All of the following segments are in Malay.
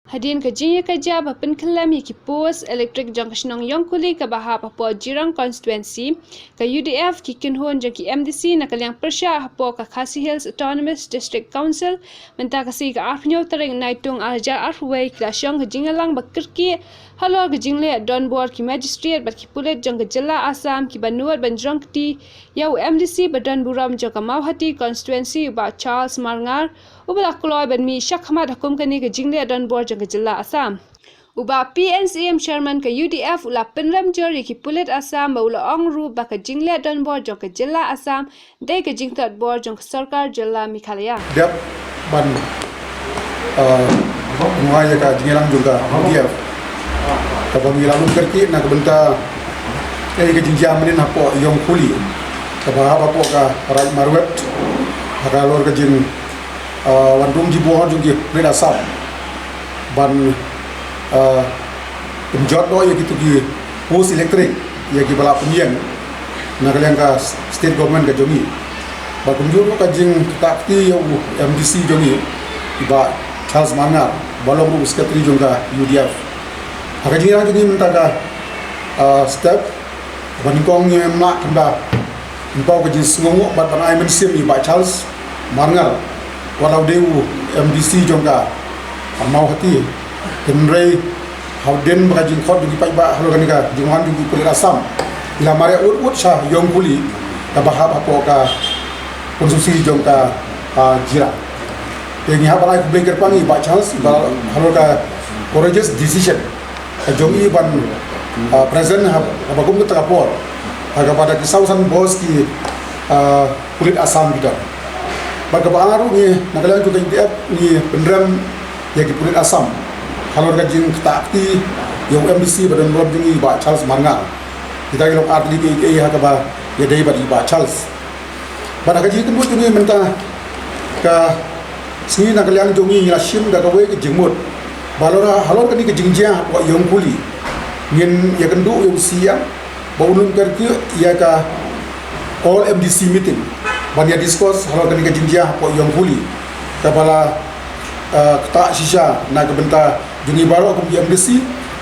Hadin ke jingya kerja bapen kelam ki pos elektrik jang kesnong yong kuli ke baha Papua Jirang constituency ke UDF ki kinhon jang ki MDC na kaliang persya hapo ke Khasi Hills Autonomous District Council menta kasi ke arfnyo tering naitung arja arfway ki lasyong ke jingalang bakirki halo ke jingle don board ki magistrate bat ki pulet jang ke jela Assam ki banuat banjong ti yau MDC badan buram jang ke Mauhati constituency ba Charles Marngar ubala kloy ban mi shak hamad hukum kani ke jingle don board ke jela Assam. Uba PNCM chairman ke UDF ula penram jori ki pulit Assam ba ula ongru ba ke jingle don board jong ke jela Assam de ke jingtat board jong ke sarkar jela Mikhalaya. Dep ban muaya ka jingelang juga UDF. Ka pamilang kerki na kebenta ke jingjam ni napo yong kuli. Ka ba po ka rai marwet ka lor ke jing wandung jibuhan jong ki pulit Assam. Ban penjot do ya gitu ki pos elektrik ya ki bala penyiang na kalian ka state government ka Jongngi ba kunjur ka jing takti ya MDC Jongngi ba Charles Marngar balong ru sekretari jongga UDF ka jing Jongngi minta ka step ban kong ye mak kanda impau ka jing sngongo ba ban ai mensim ba Charles Marngar walau dewu MDC jongga mau hati kenrei hauden bagajing khot di pai ba halo kanika jingwan di kulit Assam ila mare ut sha yong kuli ka bahab apo ka konsumsi jong ka jira tengi ha balai ku beker pangi ba Charles ba halo ka courageous decision ka Jongngi ban present ha bagum ka tapor aga pada kisausan bos ki kulit Assam kita ba ka bangaru ni nagalan ku ka ni pendram ya ki kulit Assam kalau kajing takti yang MDC badan board Jongngi ba Charles Marngar kita ilok arti ke ha ka ba ya dei ba Charles pada kaji itu Jongngi menta ka sini na kalian Jongngi ngirasim da ka we ke jingmut balora halor kani ke jingjia wa yong kuli ngin ya kendu yang siang ba ulun kerki ya ka all MDC meeting ban ya discuss halor kani ke jingjia wa yong kuli ka bala tak sisa na ke benta Jongngi baru aku pergi MDC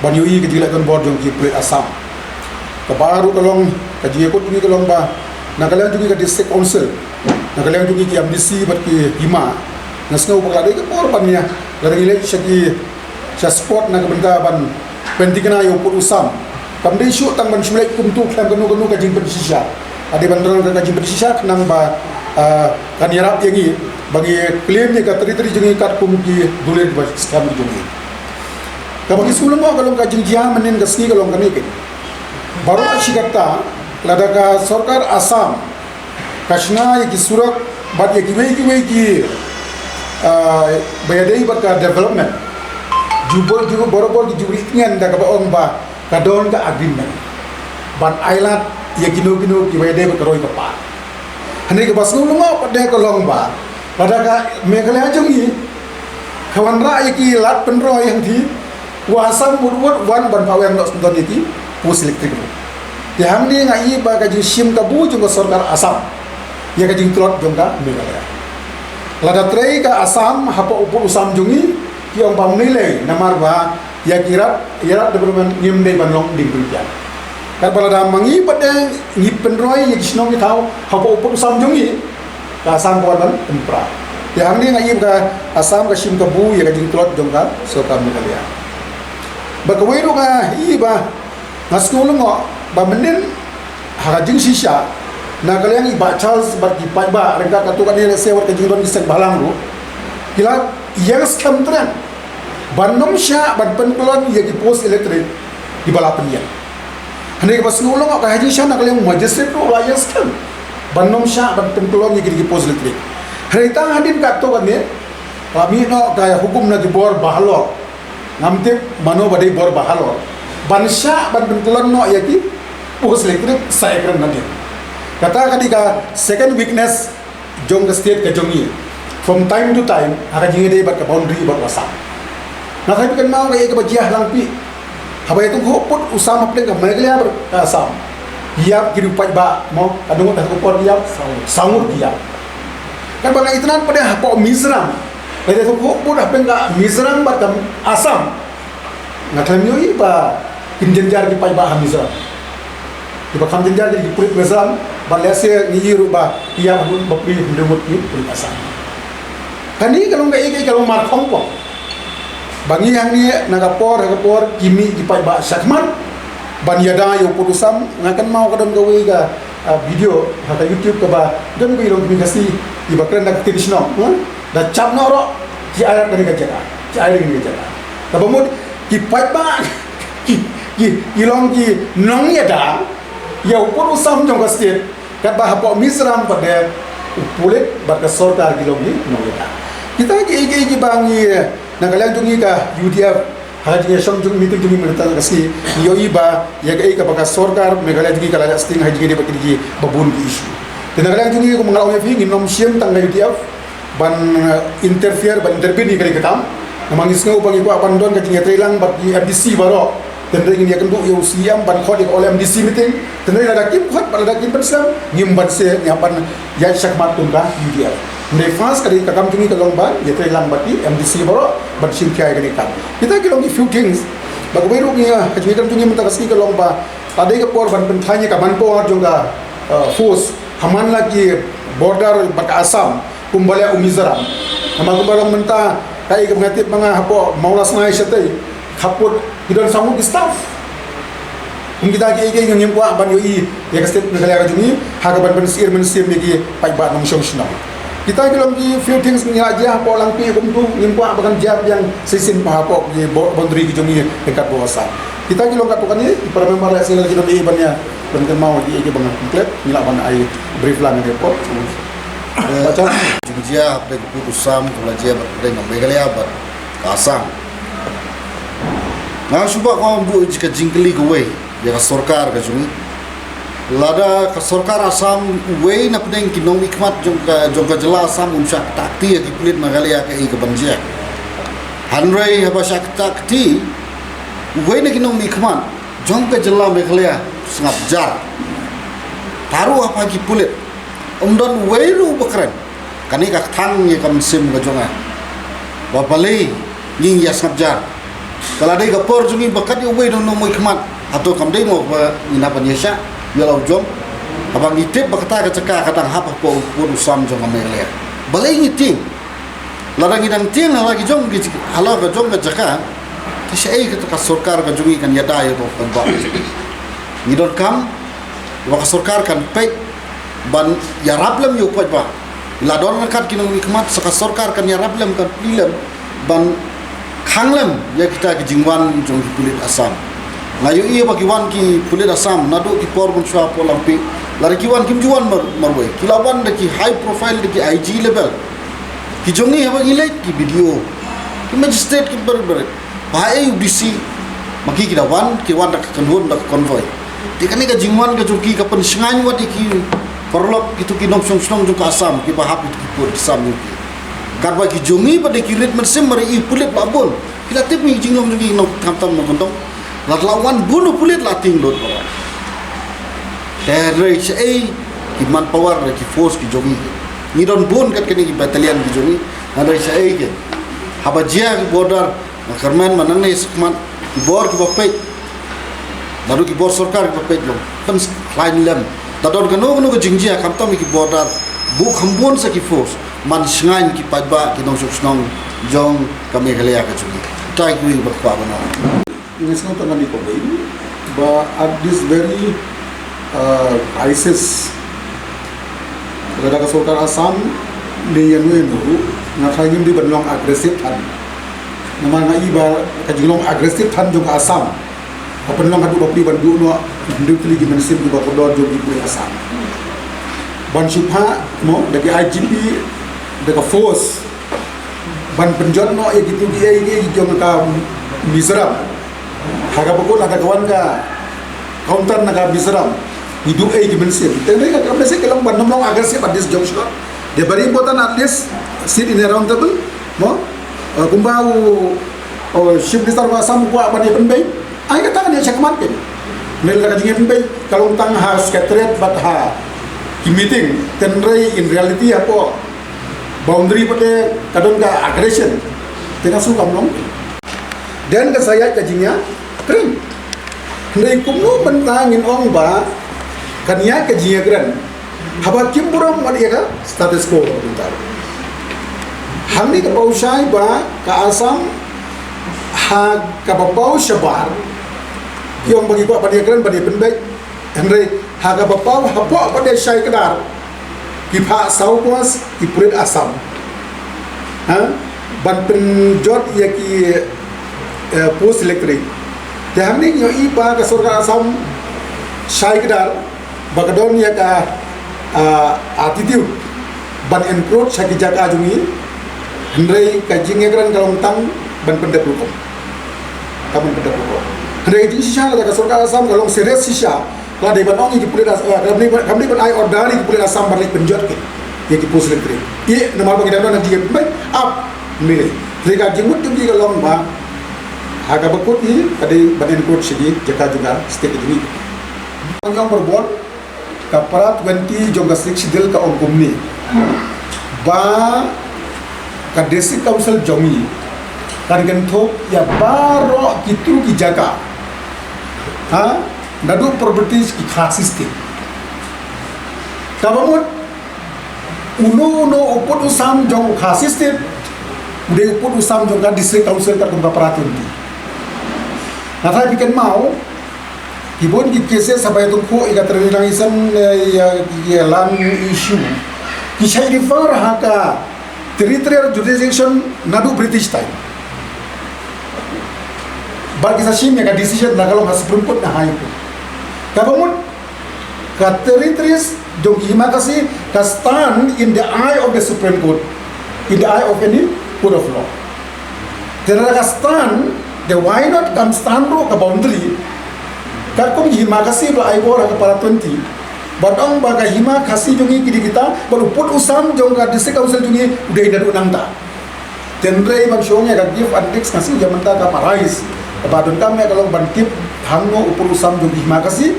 banyui ke jilat board jong ki pulit Assam ke baru kalong ke ji ikut ni kalong ba na kalian Jongngi ke district council na kalian Jongngi ki MDC bat ki hima na snow paklade ke korban ya dari ile syaki sya sport na ke benta ban pentikna yo put Usam kamde shoot tang ban shulai kumtu klam kanu ke jing bersisa ade bandron ke jing bersisa kenang ba kan yarap yangi bagi claim ni ka teri-teri Jongngi kat kum ki dulet ba skam Jongngi kabagi sebelum mo kalau ka jingjia menin gasni kalau kami ke baru asyikata lada ka sarkar Assam kasna ki surat bat ki we ki bayadai bat ka development juba borobor ki jubri ngan da ka on ba ka don ka agreement ban island ya kino ki bayadai bat roi ka pa hane ke basnu mo pada ka long ba lada ka Meghalaya Jongngi kawan ra ki lat penro yang di Wasam murwut wan ban pawang nok senton iki pus elektrik. Ya hamni ngai ba ka sim ka bu jung sarkar Assam. Ya ka jing Tlot jong ka Meghalaya. Lada trei ka Assam hapa upur Usam Jongngi ki ong pam nilai namar ba ya kirat development ngim dei ban long ding rupiah. Ka balada mangi pada ngi penroi ya kisnong ki tau hapa upur Usam Jongngi ka Assam ko ban tempra. Ya hamni ngai ba Assam ka sim ka bu ya ka jing Tlot jong ka sarkar Meghalaya. Bagaimana ka iba ngasnulung ba menin harajing sisa na kalian iba Charles bat ki ba rengka katukan ni sewat ke jingdon ki sek balang ru kila yang skam tren banom sya ban penkelon ya ki pos elektrik di balapan ya hande ka basnulung ka haji sya na kalian magistrate ru la yang skam banom sya ban penkelon ya ki pos elektrik harita hadin katukan ni kami no kaya hukum na di bor bahalo ngamtip mano badai bor bahalo bansya ban pentelon no yaki pos elektrik saya keren nanti kata kadika second weakness jong state ke Jongngi from time to time akan jingi dei bat ka boundary bat Assam na tapi kan mau kaya ke bajiah langpi haba itu hoput Usam aplen ka Meghalaya ber Assam hiap kiri pat ba mau kadung dah ko por hiap sangut hiap kan bang itenan pada hapa Mizoram Ada tu pun apa enggak Mizoram batam Assam. Ngatam yo iba kinjenjar di pai ba Mizoram. Iba kam jenjar di pulit Mizoram balese ni ruba ia bapri ndemut ni pulit Assam. Kani kalau enggak iki kalau mar kongpong. Bangi yang ni nagapor kimi di pai ba Syakman ban yada yo putusam ngakan mau kadam gawe ga video hata YouTube ke ba dan ko ilong kasi iba kren nak traditional da cap noro ki ayat dari gajara ki ayat dari gajara tabamud ki pai ba ki ilong ki Nongialam ya putusam jong ka state kat ba hapo Mizoram pada pulit ba ka sorkar ilong ni Nongialam kita gi bangi nagalang tungi ka UDF haji som jung mitu jung merta kasi yo iba ya ka baka sorkar megala tungi kala sting haji de bakidi babun di isu nagalang tungi ko mangalaw fi nginom siem tangga UDF ban interfere ban intervene kali katam namangis ngau bagi ko apan don ka tinga trailang bagi FDC baro tendre ngin ya kendu yo siam ban khod oleh MDC meeting tendre ada kim khod pada kim persam ngimban se nyapan ya syakmat tungga UDF Nefas kali kakam tungi kalong ban ya trailang bati MDC baro ban sim kai kali kam kita kilong few things bago beru niya kajmi kan tungi menta kasi kalong ba adai ka por ban penthanya ka ban po jonga force haman lagi border baka Assam kumbala Mizoram nama kumbala menta kai ka ngatip mga hapo maulas na syatay kaput gidan samut di staff kung kita ki ngim po ban yo I ya ka state negala ka jungi ha ka ban sir mensim lagi pai ba nong national kita bilang di few things ni aja po lang pi kum tu ngimpa bagan jab yang sisin pa po di boundary ki jungi dekat bawah kita bilang kat bukan ni para member la sila kita di bannya dan mau di ke bangan komplit nila ban ai brief lang report baca jia pe putusam pelajia ber ngam begalia ber kasang na suba ko bu jika jingkeli gowe ya sorkar ka jungi lada ka sorkar Assam wei na pedeng kinong ikmat jong ka jela Assam umsyak takti ki pulit magalia ka I ka banjia hanrei haba syak takti wei na kinong ikmat jong ka jela magalia sengap jar taru apa ki pulit umdon wei ru bekren kani ka thang ye kam sim ka jonga bapali nging ya sengap jar kala dei ka por jungi bakat yo wei no mo ikmat atau kam dei mo ina panyesha yalau Jong abang itip bakata ka caka kadang hapa po usam Jong amelia balai ngiting ladang idang ting lagi Jong gi hala ka Jong ka caka tisai ka sorkar ka jungi kan yada ya to kan ba ngidon kam wa ka sorkar kan pe ban ya rablam yo pa ba ladon kat kinong nikmat saka sorkar kan ya rablam kan pilam ban khanglam ya kita ki jingwan Jong pulit Assam ngayu iya bagi wan ki pulit Assam nadu ki por bun shwa polampi lari ki wan kim juan marwe kilawan de ki high profile de ki IG level ki jongi haba ilai ki video ki magistrate ki ber bahai UDC maki ki wan dak kanhun dak convoy di kani ka jingwan ka joki ka pensingan wat ki perlop gitu ki nong song ka Assam ki bahap itu ki por Assam ki karba ki jongi pada ki rit mersim mari I pulit labun kita tip mi jinglong joki nong tam ngontong lawan bunuh pulit lating lot bawa terror sei ki manpower ki force ki jongi ni don bun kat kini battalion ki jongi ada sei ke habajia ki border karman manang ni sekman ki bor ki bapet baru ki bor sarkar ki bapet lo kan lain lem dadon kanu ki jingjia kam tam ki border bu khambon sa ki force man sngan ki padba ki nong suknong Jong kami Meghalaya ka jongi tai ki bakwa bana Ingat tengah ni kau ini, but at this very crisis, kalau kita sorkar Assam ni yang dulu, nak lagi di benong agresif tan, nama iba kajilong agresif tan juga Assam, apa benong kadu bapri bandu no, hidup lagi mensim juga kodor juga di Assam. Ban syubha, mo, dari IGP, dari force, ban penjat no, gitu dia ini jangan kau Mizoram. Haga pukul ada kawan ka counter naga Mizoram hidup ki mensin tende ka kami se kelang ban nomong agresif at this junction dia very important at least sit in a round table mo kumbau chief minister wa Assam ko apa dia penbay ay kata dia check market nel ka jingin penbay kalau tang ha secretariat but ha ki meeting tendre in reality apa boundary pada kadang ka aggression tengah suka long dan ke saya kajinya keren ndai kumno bentangin ong ba kania kajinya keren haba kimburam mari ka status quo bentar hamni ka pausai ba ka asam ha ka bapau shabar yung bagi ko pada keren pada penbaik ndai ha ka bapau hapo pada syai kedar kipa saukuas kipurit asam ban penjot ya ki post elektrik dan ni yo ipa ka surga asam syai kedar bagadon ya ka attitude ban encroach saki jaga jungi hendrai ka jingegran kalong tang ban pendek hukum kamun pendek hukum hendrai jing sisa ka surga asam kalong serius sisa kalau di ban ongi kipulit asam kami ban ai ordari kipulit asam balik penjot ki ya ki post elektrik i nama bagi dan nanti baik up milih mereka jenggut juga kalong ba haga bakut ni kadai badan court segi jaka juga state ini yang berbuat kapara 20 jonga 6 dil ka om ni ba ka district council Jongngi kan genthok ya baro kitu ki jaga nadu properties ki khas state kabamut uno uput usam jong khas state udah uput usam jong ka district council ka kumpa peratun di Natai bikin mau, ibon di kese sampai tu ko ikat terlilangisan ya land issue. Kisah ini far haka territorial jurisdiction nadu British time. Bagi sasim ya ka decision na kalau Supreme Court na hai ko. Kabangun ka territories jong hima kasi ka stand in the eye of the Supreme Court, in the eye of any court of law. Jangan ka stand the why not come stand ro ka boundary kar kong hima kasi ba ai bor ka para 20 batong baga hima kasi jungi kidi kita baru put usam jong ka district council jungi udah ida unang ta tenre ban shongnya ka give antics kasi jaman ta ka parais badon kami kalau ban tip hangno upur usam jong hima kasi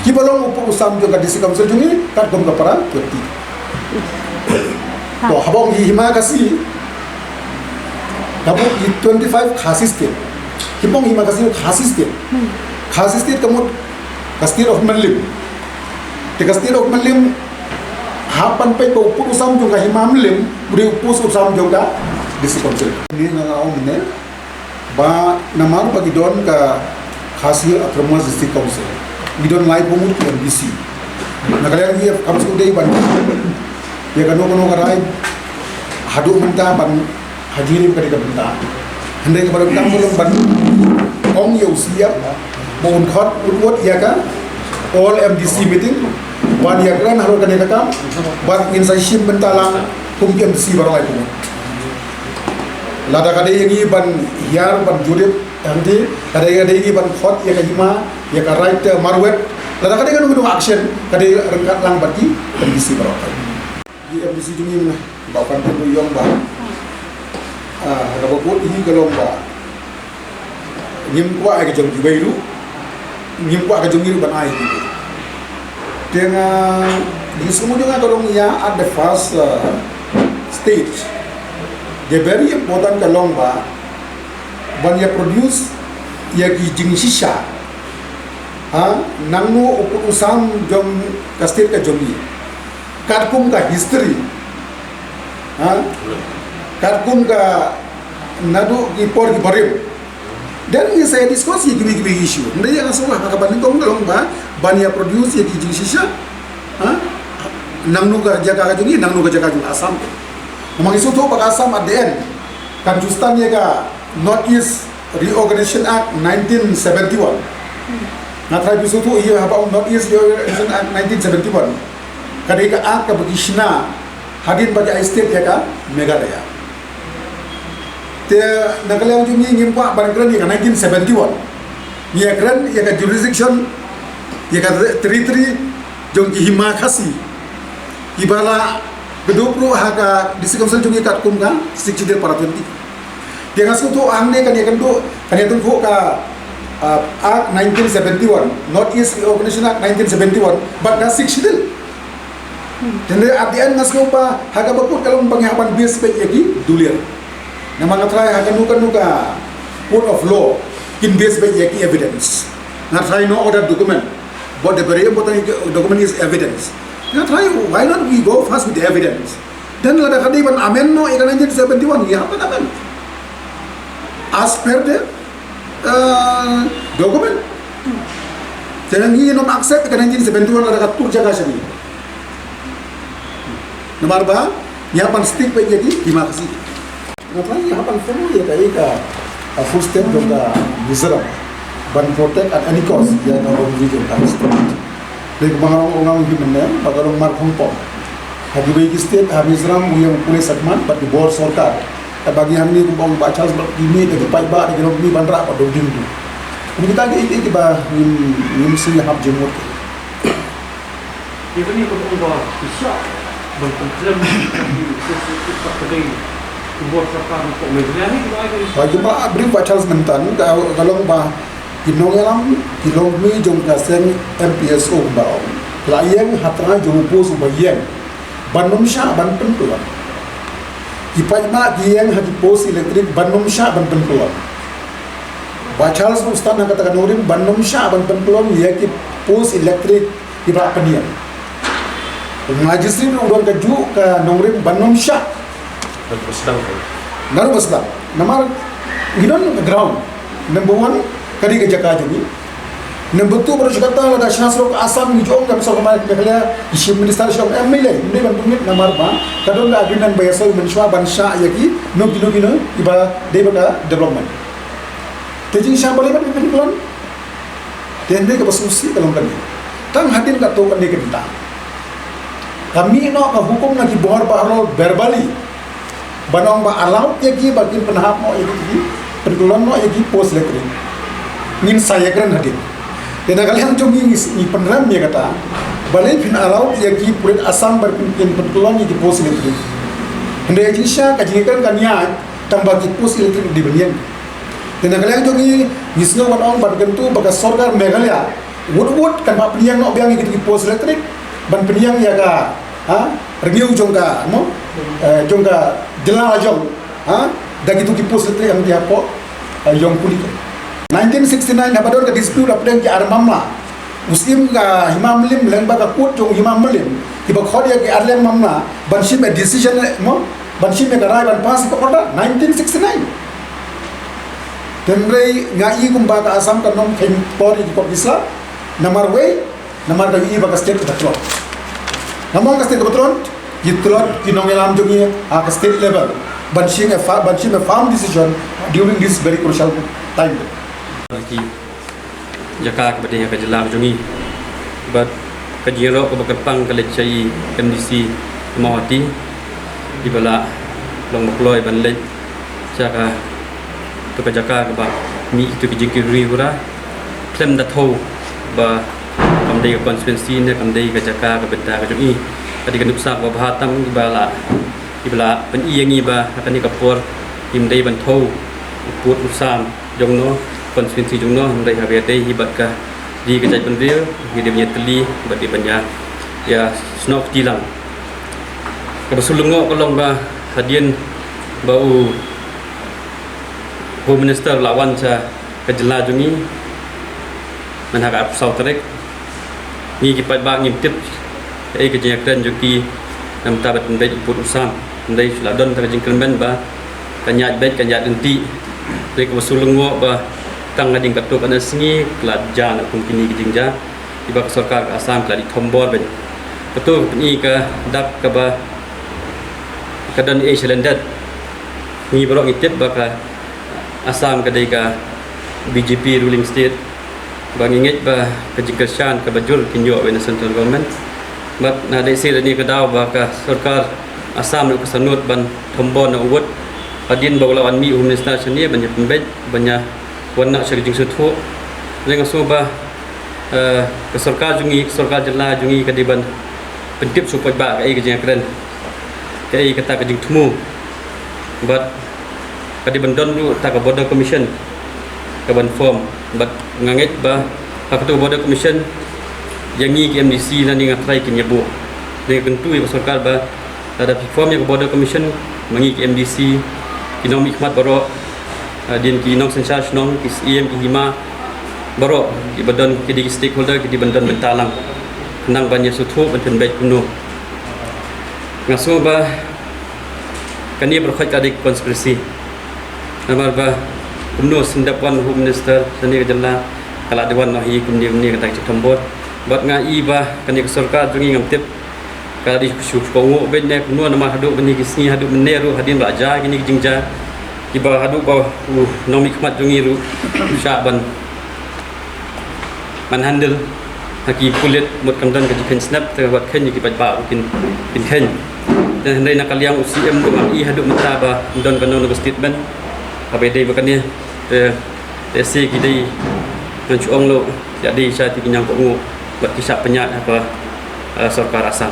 ki balong upur usam jong ka district council jungi kar kong ka para 20 to habong hima kasi dapat 25 khasi state Hipong hima kasih khasi state kamu kasih of Melim di kasih of Melim hapan pe ko upur usam juga hima Melim beri upus usam juga di sikonsel ini nang awam ne ba namar bagi don ka khasi atroma district council bidon lai pomut ki MDC nagalian dia kamu sudah ban ya kano karai hadu menta ban hadirin ka di benta hendai kepada kita belum ban ong yo siap mohon khot urut ya kan all MDC meeting ban ya kan harus kan ya kan ban insightim bentalang kum MDC baru lagi lada kadai yang ban hiar ban jurip nanti kadai yang ban khot ya kan hima ya kan right marwet lada kadai kan gunung action kadai rengkat lang bagi MDC baru lagi di MDC jungi mana bapak tu yang bah kalau buat ini kalau ba nyimkwa ke Jongngi bairu nyimkwa ke Jongngi ban ai gitu dengan di semua juga kalau ya at the first stage the very important kalau ba ban ya produce ya ki jing sisa nangno uput usam jom ka state ka Jongngi katkum ka history katkum ka nadu impor ki barim dan ini saya diskusi gibi-gibi isu ndai yang semua maka banding kong dalam ba bania produce ya ki jing sisa nangnu ka jaga ka Jongngi nangnu ka jaga jung asam memang isu tu bak asam at the end kan justan ya ka North East Reorganization Act 1971 natrai isu tu iya haba North East Reorganization Act 1971 kadai ka act ka bagi shina hadin bagi state ya ka Meghalaya te nagaliang Jongngi ngimpa barangkali ya 1971 ya keren ya ka jurisdiction ya ka territory Jongngi hima khasi ibala bedupru haka district council Jongngi kat kum kan sikcidel para 20 dia ngasu tu amne kan ya kan tu ka Act 1971 North East Reorganization Act 1971 but da sikcidel Jadi artian ngas pa haga bakut kalau panghapan base page lagi dulir. Nama ngatrai haga nuka court of law in base page lagi evidence. Ngatrai no other document. But the very important document is evidence. Ngatrai why not we go first with the evidence? Dan lada kadi ban amen no ikan 1971 ya apa amen? As per the document. Jangan ini nom accept ikan 1971 lada katur jaga sini. Nomor ba, yapan stick pa jadi terima kasih. Ngapain yapan full ya kayak full step juga bisa ban protect at any cost ya kalau begitu harus protect. Jadi orang di mana, bagalong markong po. Hadi bagi state habis ram yang pulis segmen bagi bor sorkar. Bagi kami kumpul baca sebab ini dari paiba dari kami bandra pada ujung tu. Kita ini ba mesti hab jemur. Ini ko ba bisa berproblem di sesuatu kedai buat serta untuk menjadi bagi ba beri baca sementan kalau ba Nongialam mi jong kaseng MPSO ba. Layang hatra jong pos ubayang. Banum sya ban pentuan. Ipai ma giang haji pos elektrik banum sya ban pentuan. Bachal ustad nak katakan urin banum sya ban pentuan ya ki pos elektrik iba penian. Majistri udah keju ke nongrim banum sya. Naru basdang. Namar ginon ground. Number 1 kadi ke jaka jadi. Number 2 baru kata ada syasrok asam ni Jong kan sok kemarin kaya isi minister syok MLA ini bantuin namar ba kadang ada agreement biasa mensyua bansha yaki no gino iba debaka development. Tejing sya boleh ban pelon. Tende ke basusi kalau kan. Tang hadin ka to kan ni kita. Kami no ka hukum lagi bohar ba arol verbally. Banong ba alaut yaki bagi penahap mo yaki penkulon no yaki post elektrik. Ngin saya keren hadin. Dan kalian Jongngi ni peneram dia kata, balai pin alaut yaki purit asam berpintin penkulon yaki post elektrik. Hendak jisya kajikan kanya tambah yaki post elektrik di benian. Dan kalian Jongngi nisno wanong bergentu bagas sorgar Meghalaya. Wood kan pak peniang no biang yaki post elektrik, ban peniang ya ka, review jongga, no, jongga jelah jong, dah gitu post elektrik yang dia po, yang kulit. 1969 habador ka dispute apden ki armamla muslim ka himam lim lengba ka kut jong himam lim ki ba khodia ki arlem mamla banship a decision mo banship me karai ban pass ko order 1969 tenrei ngai kumba ka asam ka nom ken pori ki isla namar ka i ba ka state ka Tlot namang ka state ka Tlot ki Tlot ki Nongialam Jongngi ka state level banship a farm decision during this very crucial time lagi jaka kepada yang kejelang Jongngi but kejiro ke Rupang ke lecai MDC Mawati di bala long makloi ban lek jaka tu ke jaka ke ba mi tu ke jingkiri hura klem da tho ba kamdai ke konstituensi ne kamdai ke jaka ke benda ke Jongngi tadi ke nupsa ba bahatam di bala pen iyangi ba akan ni kapor imdai ban tho put usam jongno konstituensi Jongno dari HBT hibatkah di kejai penril dia punya teli buat dia banyak ya snok jilang kebesulungo kolong ba hadian bau Home Minister lawan sa kejela Jongngi menharap sautrek ni kipat ba ngimtip kejai kran joki nam tabat penbet put usam ndai suladon ta jingkelmen ba kanyat bet kanyat enti dari kebesulungo ba tang ngading katuk ana singi kelat jan aku kini kijingja tiba ke sarkar ke Assam kelat di tombor ben betul ni ke dak ke ba kadan Asia ni borok itip baka Assam ke dai ka BJP ruling state bang inget ba kejingkesan ke bajur kinjo ben central government mat na dai sir ni ke daw baka sarkar Assam ke sanut ban tombor na uwat adin bawlawan mi Minister sini banyak pembet banyak warna syarjing setu dengan soba ke sarkar Jongngi sarkar jela Jongngi kadiban pentip supaya ba kai kejang keren kai kata kejing temu but kadiban don lu tak border commission kaban form but ngangit ba ketua border commission Jongngi KMDC dan dengan try kinyabu dengan tentu ya sarkar ba ada perform yang border commission mangi MDC kinom hikmat baro din kinom sensar nong kis em ki hima baro ki badan ki di stakeholder ki di bandan bentalang nang banyak sutu banten baik kuno ngaso ba kani berkhot ka di konspirasi namar ba kuno sendapan home minister sani kejala kala dewan nahi kumni kumni kata citambot bat nga iba kani sarkar jungi ngamtip kala di syuf kongo benne kuno nama hadu beni kisni hadu meneru hadin raja kini jingja iba hadu ba nomi khmat jungi ru syaban man handle haki kulit mut kamdan ka jikan snap te wat khen ki ba kin khen dan hendai nak kaliang UCM dengan i hadu mentaba don kano no statement apa dei bakane te se ki dei kan chuang lo jadi saya tinyang ko buat kisah penyak apa sarkar asam